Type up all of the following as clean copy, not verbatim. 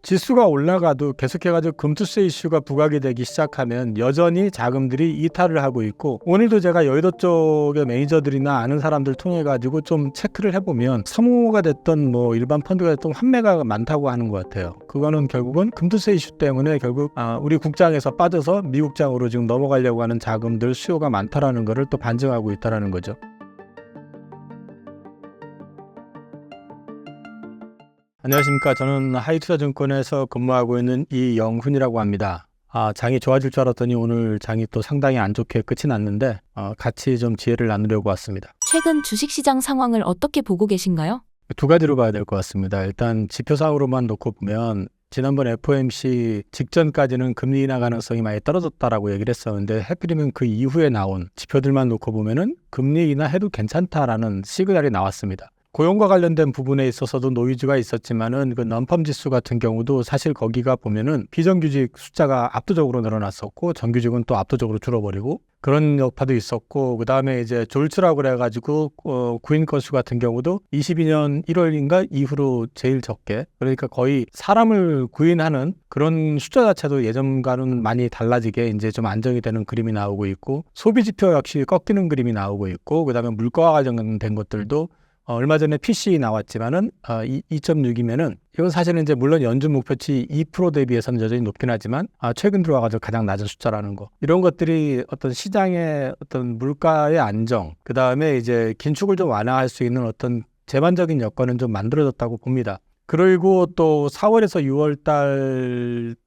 지수가 올라가도 계속해가지고 금투세 이슈가 부각이 되기 시작하면 여전히 자금들이 이탈을 하고 있고, 오늘도 제가 여의도 쪽의 매니저들이나 아는 사람들 통해 가지고 좀 체크를 해보면 사모가 됐던 뭐 일반 펀드가 됐던 환매가 많다고 하는 것 같아요. 그거는 결국은 금투세 이슈 때문에 결국 우리 국장에서 빠져서 미국장으로 지금 넘어가려고 하는 자금들 수요가 많다라는 것을 또 반증하고 있다라는 거죠. 안녕하십니까. 저는 하이투자증권에서 근무하고 있는 이영훈이라고 합니다. 장이 좋아질 줄 알았더니 오늘 장이 또 상당히 안 좋게 끝이 났는데 같이 좀 지혜를 나누려고 왔습니다. 최근 주식시장 상황을 어떻게 보고 계신가요? 두 가지로 봐야 될 것 같습니다. 일단 지표상으로만 놓고 보면 지난번 FOMC 직전까지는 금리 인하 가능성이 많이 떨어졌다라고 얘기를 했었는데, 하필이면 그 이후에 나온 지표들만 놓고 보면은 금리 인하해도 괜찮다라는 시그널이 나왔습니다. 고용과 관련된 부분에 있어서도 노이즈가 있었지만은 그 non-farm 지수 같은 경우도 사실 거기가 보면은 비정규직 숫자가 압도적으로 늘어났었고 정규직은 또 압도적으로 줄어버리고 그런 여파도 있었고, 그 다음에 이제 졸츠라고 그래가지고 구인 건수 같은 경우도 22년 1월인가 이후로 제일 적게, 그러니까 거의 사람을 구인하는 그런 숫자 자체도 예전과는 많이 달라지게 이제 좀 안정이 되는 그림이 나오고 있고, 소비 지표 역시 꺾이는 그림이 나오고 있고, 그 다음에 물가와 관련된 것들도 얼마 전에 PCE 나왔지만은 2.6이면은 이건 사실은 이제 물론 연준 목표치 2% 대비해서는 여전히 높긴 하지만 최근 들어와가지고 가장 낮은 숫자라는 거, 이런 것들이 어떤 시장의 어떤 물가의 안정, 그 다음에 이제 긴축을 좀 완화할 수 있는 어떤 제반적인 여건은 좀 만들어졌다고 봅니다. 그리고 또 4월에서 6월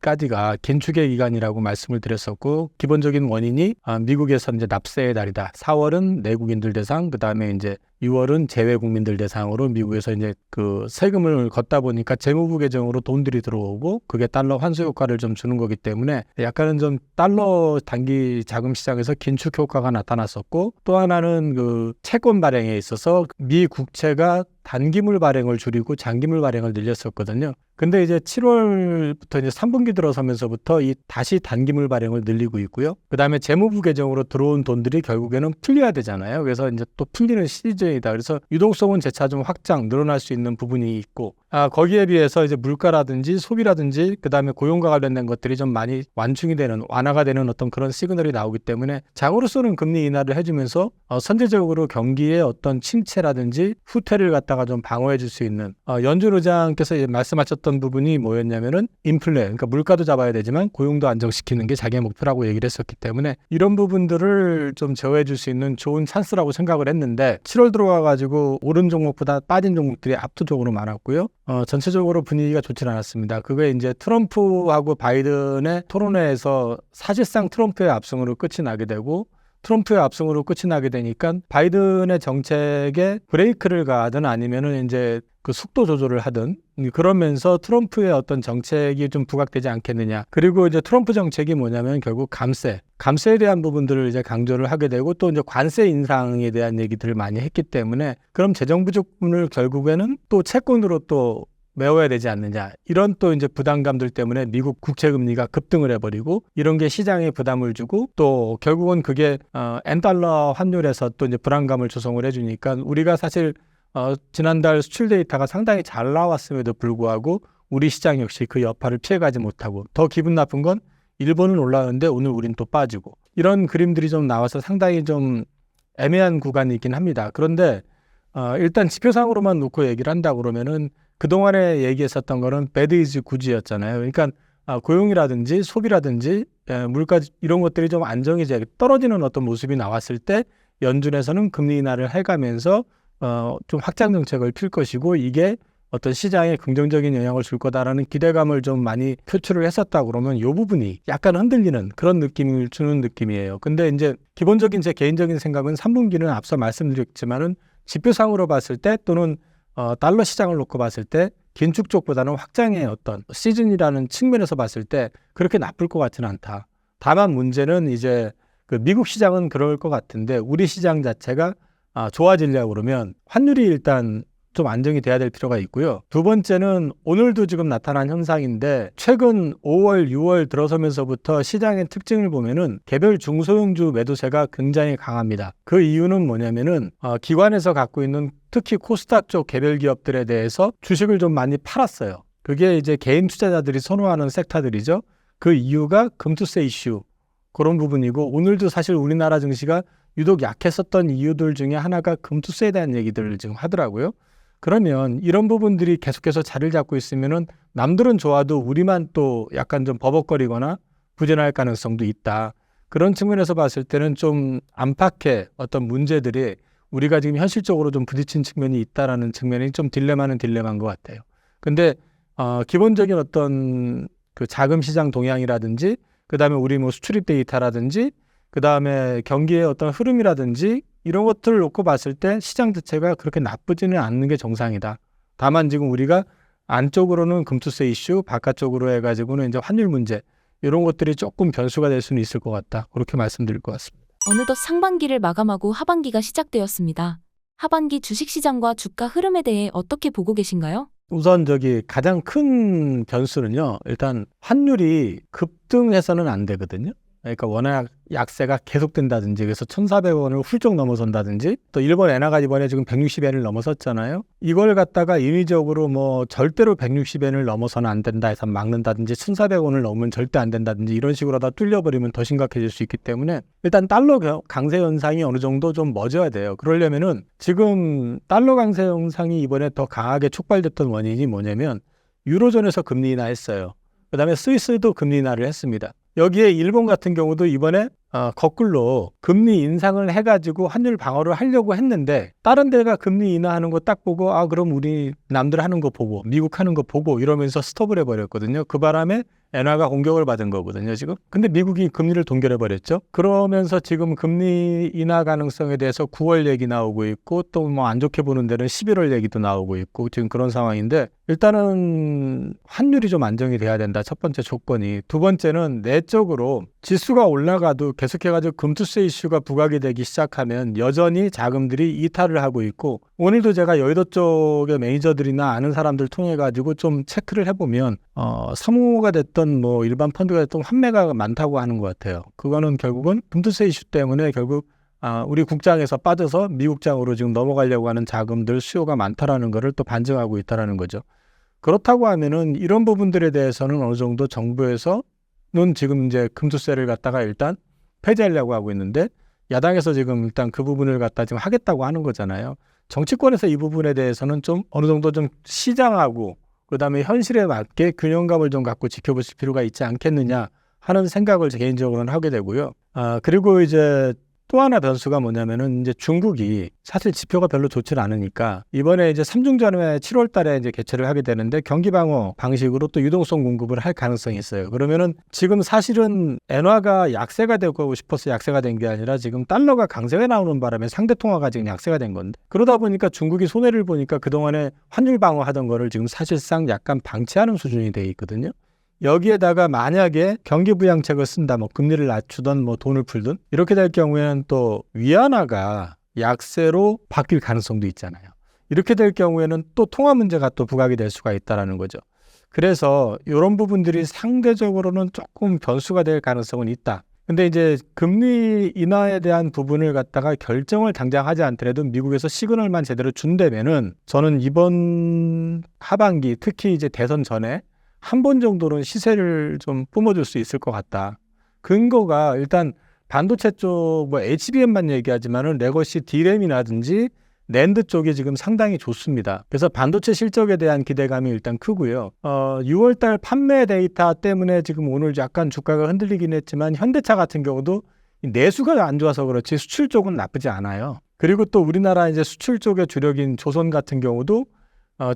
달까지가 긴축의 기간이라고 말씀을 드렸었고, 기본적인 원인이 미국에서 이제 납세의 달이다. 4월은 내국인들 대상, 그 다음에 이제 6월은 재외 국민들 대상으로 미국에서 이제 그 세금을 걷다 보니까 재무부 계정으로 돈들이 들어오고 그게 달러 환수 효과를 좀 주는 거기 때문에 약간은 좀 달러 단기 자금 시장에서 긴축 효과가 나타났었고, 또 하나는 그 채권 발행에 있어서 미 국채가 단기물 발행을 줄이고 장기물 발행을 늘렸었거든요. 근데 이제 7월부터 이제 3분기 들어서면서부터 다시 단기물 발행을 늘리고 있고요. 그 다음에 재무부 계정으로 들어온 돈들이 결국에는 풀려야 되잖아요. 그래서 이제 또 풀리는 시즌이다. 그래서 유동성은 재차 좀 확장, 늘어날 수 있는 부분이 있고, 거기에 비해서 이제 물가라든지 소비라든지 그 다음에 고용과 관련된 것들이 좀 많이 완충이 되는, 완화가 되는 어떤 그런 시그널이 나오기 때문에 장으로서는 금리 인하를 해주면서 선제적으로 경기의 어떤 침체라든지 후퇴를 갖다가 좀 방어해 줄 수 있는, 연준 의장께서 말씀하셨던 부분이 뭐였냐면은 인플레, 그러니까 물가도 잡아야 되지만 고용도 안정시키는 게 자기의 목표라고 얘기를 했었기 때문에 이런 부분들을 좀 제어해 줄 수 있는 좋은 찬스라고 생각을 했는데, 7월 들어와가지고 오른 종목보다 빠진 종목들이 압도적으로 많았고요. 전체적으로 분위기가 좋지 않았습니다. 그게 이제 트럼프하고 바이든의 토론회에서 사실상 트럼프의 압승으로 끝이 나게 되고, 트럼프의 압승으로 끝이 나게 되니까 바이든의 정책에 브레이크를 가든 아니면은 이제 그 속도 조절을 하든, 그러면서 트럼프의 어떤 정책이 좀 부각되지 않겠느냐. 그리고 이제 트럼프 정책이 뭐냐면 결국 감세에 대한 부분들을 이제 강조를 하게 되고, 또 이제 관세 인상에 대한 얘기들을 많이 했기 때문에 그럼 재정 부족분을 결국에는 또 채권으로 또 메워야 되지 않느냐, 이런 또 이제 부담감들 때문에 미국 국채 금리가 급등을 해버리고, 이런 게 시장에 부담을 주고, 또 결국은 그게 엔달러 환율에서 또 이제 불안감을 조성을 해주니까, 우리가 사실 지난달 수출 데이터가 상당히 잘 나왔음에도 불구하고 우리 시장 역시 그 여파를 피해가지 못하고, 더 기분 나쁜 건 일본은 올라오는데 오늘 우린 또 빠지고, 이런 그림들이 좀 나와서 상당히 좀 애매한 구간이 있긴 합니다. 그런데 일단 지표상으로만 놓고 얘기를 한다 그러면은 그동안에 얘기했었던 거는 배드 이즈 굿이었잖아요. 그러니까 고용이라든지 소비라든지 물가 이런 것들이 좀 안정이 떨어지는 어떤 모습이 나왔을 때 연준에서는 금리 인하를 해가면서 좀 확장 정책을 필 것이고, 이게 어떤 시장에 긍정적인 영향을 줄 거다라는 기대감을 좀 많이 표출을 했었다 그러면 이 부분이 약간 흔들리는 그런 느낌을 주는 느낌이에요. 근데 이제 기본적인 제 개인적인 생각은 3분기는 앞서 말씀드렸지만은 지표상으로 봤을 때, 또는 달러 시장을 놓고 봤을 때 긴축 쪽보다는 확장의 어떤 시즌이라는 측면에서 봤을 때 그렇게 나쁠 것 같지는 않다. 다만 문제는 이제 그 미국 시장은 그럴 것 같은데, 우리 시장 자체가 좋아지려고 그러면 환율이 일단 좀 안정이 돼야 될 필요가 있고요. 두 번째는 오늘도 지금 나타난 현상인데, 최근 5월, 6월 들어서면서부터 시장의 특징을 보면은 개별 중소형주 매도세가 굉장히 강합니다. 그 이유는 뭐냐면은 기관에서 갖고 있는 특히 코스닥 쪽 개별 기업들에 대해서 주식을 좀 많이 팔았어요. 그게 이제 개인 투자자들이 선호하는 섹터들이죠. 그 이유가 금투세 이슈 그런 부분이고 오늘도 사실 우리나라 증시가 유독 약했었던 이유들 중에 하나가 금투세에 대한 얘기들을 지금 하더라고요. 그러면 이런 부분들이 계속해서 자리를 잡고 있으면은 남들은 좋아도 우리만 또 약간 좀 버벅거리거나 부진할 가능성도 있다. 그런 측면에서 봤을 때는 좀 안팎의 어떤 문제들이 우리가 지금 현실적으로 좀 부딪힌 측면이 있다라는 측면이 좀 딜레마는 딜레마인 것 같아요. 근데 기본적인 어떤 그 자금 시장 동향이라든지 그다음에 우리 뭐 수출입 데이터라든지 그다음에 경기의 어떤 흐름이라든지 이런 것들을 놓고 봤을 때 시장 자체가 그렇게 나쁘지는 않는 게 정상이다. 다만 지금 우리가 안쪽으로는 금투세 이슈, 바깥쪽으로 해가지고는 이제 환율 문제 이런 것들이 조금 변수가 될 수는 있을 것 같다. 그렇게 말씀드릴 것 같습니다. 어느덧 상반기를 마감하고 하반기가 시작되었습니다. 하반기 주식시장과 주가 흐름에 대해 어떻게 보고 계신가요? 우선 가장 큰 변수는요. 일단 환율이 급등해서는 안 되거든요. 그러니까 워낙 약세가 계속된다든지 그래서 1,400원을 훌쩍 넘어선다든지 또 일본 엔화가 이번에 지금 160엔을 넘어섰잖아요. 이걸 갖다가 인위적으로 뭐 절대로 160엔을 넘어서는 안 된다 해서 막는다든지 1,400원을 넘으면 절대 안 된다든지 이런 식으로 하다 뚫려버리면 더 심각해질 수 있기 때문에 일단 달러 강세 현상이 어느 정도 좀 멎어야 돼요. 그러려면은 지금 달러 강세 현상이 이번에 더 강하게 촉발됐던 원인이 뭐냐면 유로존에서 금리 인하했어요. 그다음에 스위스도 금리 인하를 했습니다. 여기에 일본 같은 경우도 이번에 거꾸로 금리 인상을 해가지고 환율 방어를 하려고 했는데 다른 데가 금리 인하하는 거 딱 보고 그럼 우리 남들 하는 거 보고 미국 하는 거 보고 이러면서 스톱을 해버렸거든요. 그 바람에 엔화가 공격을 받은 거거든요, 지금. 근데 미국이 금리를 동결해버렸죠. 그러면서 지금 금리 인하 가능성에 대해서 9월 얘기 나오고 있고 또 뭐 안 좋게 보는 데는 11월 얘기도 나오고 있고 지금 그런 상황인데 일단은 환율이 좀 안정이 돼야 된다. 첫 번째 조건이. 두 번째는 내적으로 지수가 올라가도 계속해가지고 금투세 이슈가 부각이 되기 시작하면 여전히 자금들이 이탈을 하고 있고 오늘도 제가 여의도 쪽의 매니저들이나 아는 사람들 통해 가지고 좀 체크를 해보면 사모가 됐던 뭐 일반 펀드가 됐던 환매가 많다고 하는 것 같아요. 그거는 결국은 금투세 이슈 때문에 결국 우리 국장에서 빠져서 미국장으로 지금 넘어가려고 하는 자금들 수요가 많다라는 거를 또 반증하고 있다라는 거죠. 그렇다고 하면은 이런 부분들에 대해서는 어느 정도 정부에서는 지금 이제 금투세를 갖다가 일단 폐지하려고 하고 있는데 야당에서 지금 일단 그 부분을 갖다 지금 하겠다고 하는 거잖아요. 정치권에서 이 부분에 대해서는 좀 어느 정도 좀 시장하고 그다음에 현실에 맞게 균형감을 좀 갖고 지켜보실 필요가 있지 않겠느냐 하는 생각을 개인적으로는 하게 되고요. 그리고 이제 또 하나 변수가 뭐냐면은 이제 중국이 사실 지표가 별로 좋지 않으니까 이번에 이제 3중전에 7월 달에 이제 개최를 하게 되는데 경기 방어 방식으로 또 유동성 공급을 할 가능성이 있어요. 그러면은 지금 사실은 엔화가 약세가 되고 싶어서 약세가 된 게 아니라 지금 달러가 강세가 나오는 바람에 상대 통화가 지금 약세가 된 건데 그러다 보니까 중국이 손해를 보니까 그동안에 환율 방어 하던 거를 지금 사실상 약간 방치하는 수준이 돼 있거든요. 여기에다가 만약에 경기 부양책을 쓴다, 뭐 금리를 낮추던 뭐 돈을 풀든 이렇게 될 경우에는 또 위안화가 약세로 바뀔 가능성도 있잖아요. 이렇게 될 경우에는 또 통화 문제가 또 부각이 될 수가 있다라는 거죠. 그래서 이런 부분들이 상대적으로는 조금 변수가 될 가능성은 있다. 근데 이제 금리 인하에 대한 부분을 갖다가 결정을 당장 하지 않더라도 미국에서 시그널만 제대로 준다면은 저는 이번 하반기 특히 이제 대선 전에 한 번 정도는 시세를 좀 뿜어줄 수 있을 것 같다. 근거가 일단 반도체 쪽 뭐 HBM만 얘기하지만은 레거시 D램이라든지 낸드 쪽이 지금 상당히 좋습니다. 그래서 반도체 실적에 대한 기대감이 일단 크고요. 6월달 판매 데이터 때문에 지금 오늘 약간 주가가 흔들리긴 했지만 현대차 같은 경우도 내수가 안 좋아서 그렇지 수출 쪽은 나쁘지 않아요. 그리고 또 우리나라 이제 수출 쪽의 주력인 조선 같은 경우도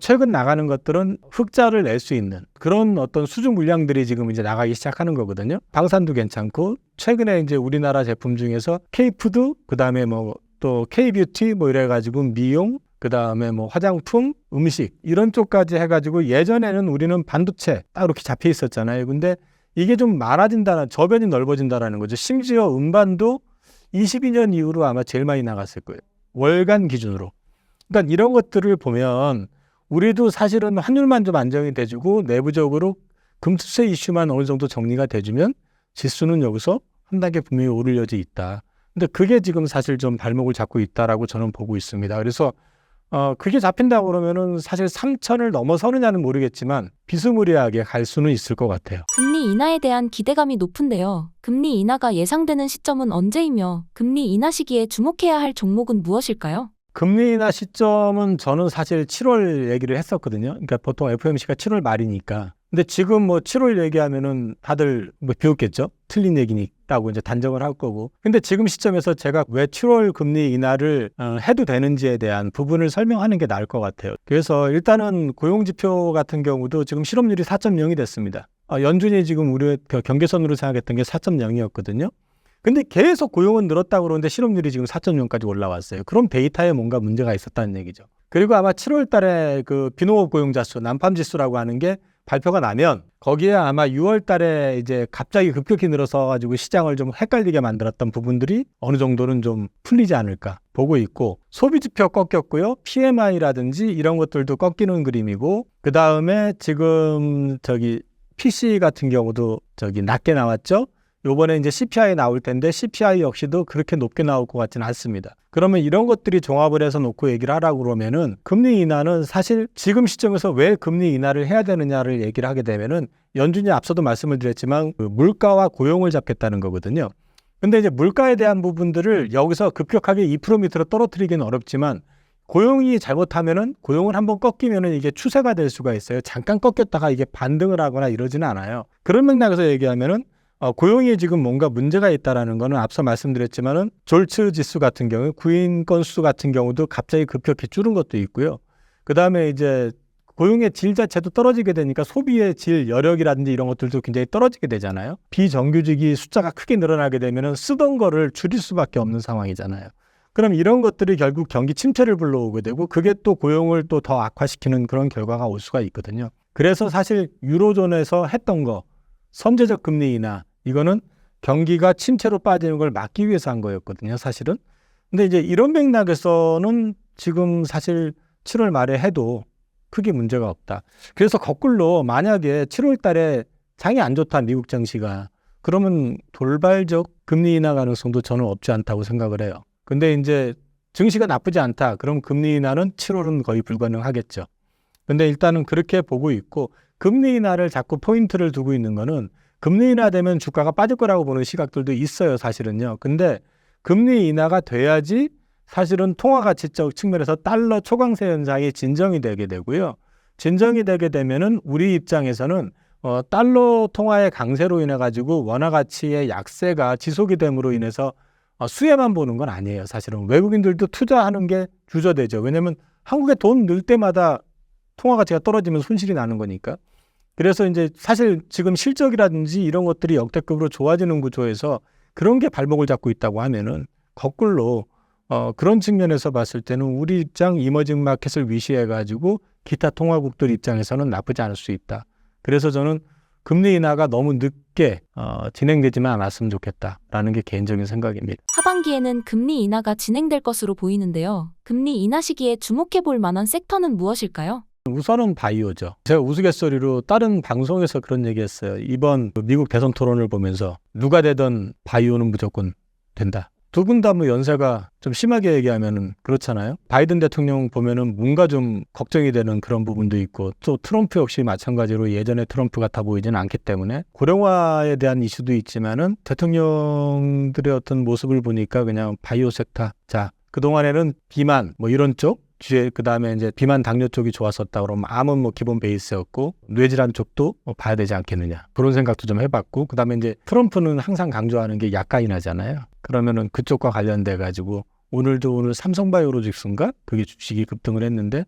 최근 나가는 것들은 흑자를 낼 수 있는 그런 어떤 수주 물량들이 지금 이제 나가기 시작하는 거거든요. 방산도 괜찮고 최근에 이제 우리나라 제품 중에서 K푸드 그다음에 뭐 또 K뷰티 뭐 이래가지고 미용 그다음에 뭐 화장품 음식 이런 쪽까지 해가지고 예전에는 우리는 반도체 딱 이렇게 잡혀 있었잖아요. 근데 이게 좀 많아진다는 저변이 넓어진다라는 거죠. 심지어 음반도 22년 이후로 아마 제일 많이 나갔을 거예요. 월간 기준으로. 그러니까 이런 것들을 보면 우리도 사실은 환율만 좀 안정이 돼주고 내부적으로 금투세 이슈만 어느 정도 정리가 돼주면 지수는 여기서 한 단계 분명히 오를 여지 있다. 근데 그게 지금 사실 좀 발목을 잡고 있다라고 저는 보고 있습니다. 그래서 그게 잡힌다고 그러면은 사실 3천을 넘어서느냐는 모르겠지만 비스무리하게 갈 수는 있을 것 같아요. 금리 인하에 대한 기대감이 높은데요. 금리 인하가 예상되는 시점은 언제이며 금리 인하 시기에 주목해야 할 종목은 무엇일까요? 금리 인하 시점은 저는 사실 7월 얘기를 했었거든요. 그러니까 보통 FOMC가 7월 말이니까. 근데 지금 뭐 7월 얘기하면은 다들 뭐 비웃겠죠? 틀린 얘기니까고 이제 단정을 할 거고. 근데 지금 시점에서 제가 왜 7월 금리 인하를 해도 되는지에 대한 부분을 설명하는 게 나을 것 같아요. 그래서 일단은 고용지표 같은 경우도 지금 실업률이 4.0이 됐습니다. 연준이 지금 우리 경계선으로 생각했던 게 4.0이었거든요. 근데 계속 고용은 늘었다고 그러는데 실업률이 지금 4.0까지 올라왔어요. 그럼 데이터에 뭔가 문제가 있었다는 얘기죠. 그리고 아마 7월 달에 그 비농업 고용자 수, 난팜 지수라고 하는 게 발표가 나면 거기에 아마 6월 달에 이제 갑자기 급격히 늘어서 가지고 시장을 좀 헷갈리게 만들었던 부분들이 어느 정도는 좀 풀리지 않을까 보고 있고, 소비 지표 꺾였고요. PMI라든지 이런 것들도 꺾이는 그림이고, 그다음에 지금 PC 같은 경우도 낮게 나왔죠. 요번에 이제 CPI 나올 텐데 CPI 역시도 그렇게 높게 나올 것 같지는 않습니다. 그러면 이런 것들이 종합을 해서 놓고 얘기를 하라고 그러면은 금리 인하는 사실 지금 시점에서 왜 금리 인하를 해야 되느냐를 얘기를 하게 되면은 연준이 앞서도 말씀을 드렸지만 그 물가와 고용을 잡겠다는 거거든요. 근데 이제 물가에 대한 부분들을 여기서 급격하게 2% 밑으로 떨어뜨리기는 어렵지만 고용이 잘못하면은 고용을 한번 꺾이면은 이게 추세가 될 수가 있어요. 잠깐 꺾였다가 이게 반등을 하거나 이러지는 않아요. 그런 맥락에서 얘기하면은 고용이 지금 뭔가 문제가 있다라는 거는 앞서 말씀드렸지만은 졸츠 지수 같은 경우, 구인 건수 같은 경우도 갑자기 급격히 줄은 것도 있고요. 그 다음에 이제 고용의 질 자체도 떨어지게 되니까 소비의 질, 여력이라든지 이런 것들도 굉장히 떨어지게 되잖아요. 비정규직이 숫자가 크게 늘어나게 되면은 쓰던 거를 줄일 수밖에 없는 상황이잖아요. 그럼 이런 것들이 결국 경기 침체를 불러오게 되고 그게 또 고용을 또 더 악화시키는 그런 결과가 올 수가 있거든요. 그래서 사실 유로존에서 했던 거, 선제적 금리 인하, 이거는 경기가 침체로 빠지는 걸 막기 위해서 한 거였거든요, 사실은. 근데 이제 이런 맥락에서는 지금 사실 7월 말에 해도 크게 문제가 없다. 그래서 거꾸로 만약에 7월 달에 장이 안 좋다, 미국 증시가. 그러면 돌발적 금리 인하 가능성도 저는 없지 않다고 생각을 해요. 근데 이제 증시가 나쁘지 않다. 그럼 금리 인하는 7월은 거의 불가능하겠죠. 근데 일단은 그렇게 보고 있고, 금리 인하를 자꾸 포인트를 두고 있는 거는 금리 인하되면 주가가 빠질 거라고 보는 시각들도 있어요, 사실은요. 근데 금리 인하가 돼야지 사실은 통화 가치적 측면에서 달러 초강세 현상이 진정이 되게 되고요. 진정이 되게 되면은 우리 입장에서는 달러 통화의 강세로 인해 가지고 원화 가치의 약세가 지속이 됨으로 인해서 수혜만 보는 건 아니에요. 사실은 외국인들도 투자하는 게 주저되죠. 왜냐하면 한국에 돈 넣을 때마다 통화 가치가 떨어지면 손실이 나는 거니까. 그래서 이제 사실 지금 실적이라든지 이런 것들이 역대급으로 좋아지는 구조에서 그런 게 발목을 잡고 있다고 하면은 거꾸로 그런 측면에서 봤을 때는 우리 입장 이머징 마켓을 위시해가지고 기타 통화국들 입장에서는 나쁘지 않을 수 있다. 그래서 저는 금리 인하가 너무 늦게 진행되지만 않았으면 좋겠다라는 게 개인적인 생각입니다. 하반기에는 금리 인하가 진행될 것으로 보이는데요. 금리 인하 시기에 주목해 볼 만한 섹터는 무엇일까요? 우선은 바이오죠. 제가 우스갯소리로 다른 방송에서 그런 얘기했어요. 이번 미국 대선 토론을 보면서 누가 되든 바이오는 무조건 된다. 두 분 다 뭐 연세가 좀 심하게 얘기하면은 그렇잖아요. 바이든 대통령 보면은 뭔가 좀 걱정이 되는 그런 부분도 있고, 또 트럼프 역시 마찬가지로 예전에 트럼프 같아 보이지는 않기 때문에 고령화에 대한 이슈도 있지만은 대통령들의 어떤 모습을 보니까 그냥 바이오 섹터. 자, 그동안에는 비만 뭐 이런 쪽, 뒤에 그다음에 이제 비만 당뇨 쪽이 좋았었다 그러면 암은 뭐 기본 베이스였고 뇌질환 쪽도 뭐 봐야 되지 않겠느냐, 그런 생각도 좀 해봤고, 그다음에 이제 트럼프는 항상 강조하는 게 약가인하잖아요. 그러면은 그쪽과 관련돼 가지고 오늘 삼성바이오로직스인가 그게 주식이 급등을 했는데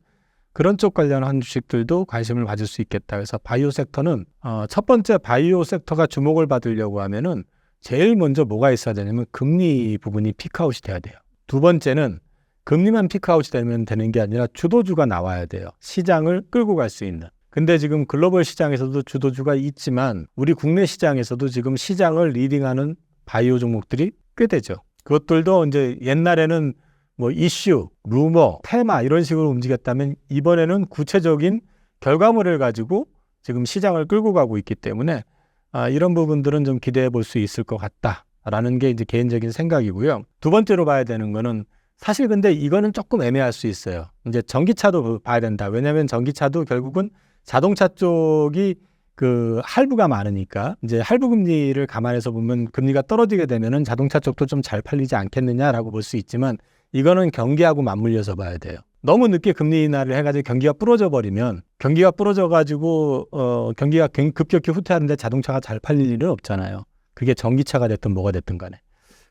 그런 쪽 관련한 주식들도 관심을 가질 수 있겠다. 그래서 바이오 섹터는 첫 번째 바이오 섹터가 주목을 받으려고 하면은 제일 먼저 뭐가 있어야 되냐면 금리 부분이 피크아웃이 돼야 돼요. 두 번째는 금리만 피크아웃이 되면 되는 게 아니라 주도주가 나와야 돼요. 시장을 끌고 갈 수 있는. 근데 지금 글로벌 시장에서도 주도주가 있지만 우리 국내 시장에서도 지금 시장을 리딩하는 바이오 종목들이 꽤 되죠. 그것들도 이제 옛날에는 뭐 이슈, 루머, 테마 이런 식으로 움직였다면 이번에는 구체적인 결과물을 가지고 지금 시장을 끌고 가고 있기 때문에 이런 부분들은 좀 기대해 볼 수 있을 것 같다라는 게 이제 개인적인 생각이고요. 두 번째로 봐야 되는 거는 사실 근데 이거는 조금 애매할 수 있어요. 이제 전기차도 봐야 된다. 왜냐하면 전기차도 결국은 자동차 쪽이 그 할부가 많으니까 이제 할부 금리를 감안해서 보면 금리가 떨어지게 되면은 자동차 쪽도 좀 잘 팔리지 않겠느냐라고 볼 수 있지만 이거는 경기하고 맞물려서 봐야 돼요. 너무 늦게 금리 인하를 해가지고 경기가 부러져 버리면 경기가 부러져 가지고 경기가 급격히 후퇴하는데 자동차가 잘 팔릴 일은 없잖아요. 그게 전기차가 됐든 뭐가 됐든 간에.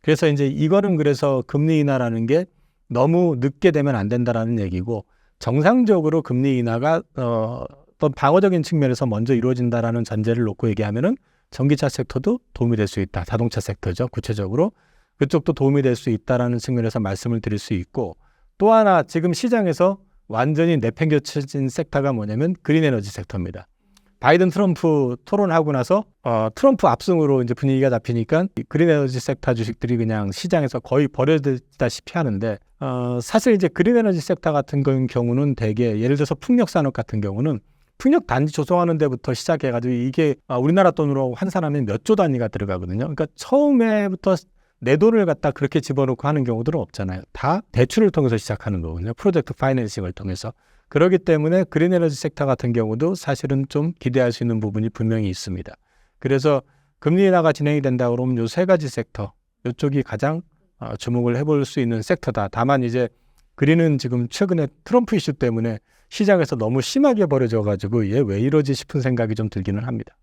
그래서 이제 이거는 그래서 금리 인하라는 게 너무 늦게 되면 안 된다라는 얘기고 정상적으로 금리 인하가 어떤 방어적인 측면에서 먼저 이루어진다라는 전제를 놓고 얘기하면은 전기차 섹터도 도움이 될 수 있다. 자동차 섹터죠. 구체적으로 그쪽도 도움이 될 수 있다라는 측면에서 말씀을 드릴 수 있고 또 하나 지금 시장에서 완전히 내팽겨쳐진 섹터가 뭐냐면 그린 에너지 섹터입니다. 바이든 트럼프 토론하고 나서 트럼프 압승으로 이제 분위기가 잡히니까 이 그린 에너지 섹터 주식들이 그냥 시장에서 거의 버려지다시피 하는데 사실 이제 그린 에너지 섹터 같은 경우는 대개 예를 들어서 풍력 산업 같은 경우는 풍력 단지 조성하는 데부터 시작해가지고 이게 우리나라 돈으로 환산하면 몇 조 단위가 들어가거든요. 그러니까 처음에부터 내 돈을 갖다 그렇게 집어넣고 하는 경우들은 없잖아요. 다 대출을 통해서 시작하는 거거든요. 프로젝트 파이낸싱을 통해서. 그렇기 때문에 그린 에너지 섹터 같은 경우도 사실은 좀 기대할 수 있는 부분이 분명히 있습니다. 그래서 금리 인하가 진행이 된다 그러면 요 세 가지 섹터, 이쪽이 가장 주목을 해볼 수 있는 섹터다. 다만 이제 그린은 지금 최근에 트럼프 이슈 때문에 시장에서 너무 심하게 버려져 가지고 얘 왜 이러지 싶은 생각이 좀 들기는 합니다.